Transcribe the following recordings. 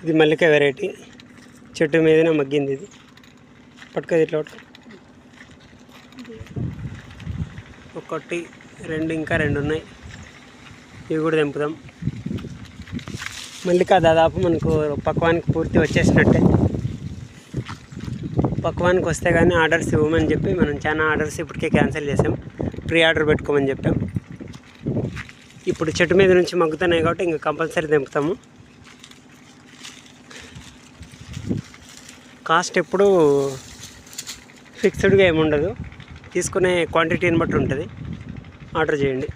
ఇది మల్లిక వెరైటీ, చెట్టు మీదనే మగ్గింది. ఇది పట్టుకోది ఇట్లా పట్టుకో. ఒకటి రెండు, ఇంకా రెండు ఉన్నాయి. ఇవి కూడా తెంపుదాం. మల్లిక దాదాపు మనకు పక్వానికి పూర్తి వచ్చేసినట్టే. పక్వానికి వస్తే కానీ ఆర్డర్స్ ఇవ్వమని చెప్పి మనం చాలా ఆర్డర్స్ ఇప్పటికే క్యాన్సిల్ చేసాం. ప్రీ ఆర్డర్ పెట్టుకోమని చెప్పాం. ఇప్పుడు చెట్టు మీద నుంచి మగ్గుతున్నాయి కాబట్టి ఇంకా కంపల్సరీ తెంపుతాము. కాస్ట్ ఎప్పుడు ఫిక్స్డ్గా ఏముండదు, తీసుకునే క్వాంటిటీని బట్టి ఉంటుంది. ఆర్డర్ చేయండి.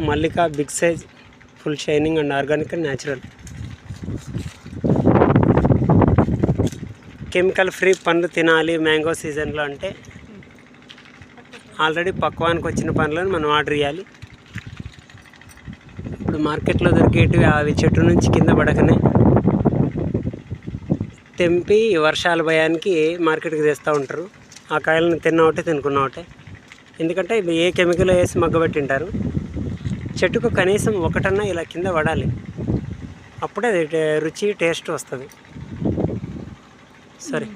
Mallika big size, full shining and organic and natural. Chemical free పండ్లు తినాలి మ్యాంగో సీజన్లో అంటే ఆల్రెడీ పక్వానికి వచ్చిన పండ్లను మనం ఆర్డర్ ఇవ్వాలి. ఇప్పుడు మార్కెట్లో దొరికేటివి అవి చెట్టు నుంచి కింద పడకనే తెంపి వర్షాల భయానికి మార్కెట్కి తెస్తూ ఉంటారు. ఆ కాయలను తిన్న ఒకటే తినుకున్న ఒకటే. ఎందుకంటే ఇవి ఏ కెమికల్ వేసి మగ్గబెట్టింటారు. చెట్టుకు కనీసం ఒకటన్నా ఇలా కింద పడాలి, అప్పుడే రుచి టేస్ట్ వస్తుంది. సరే.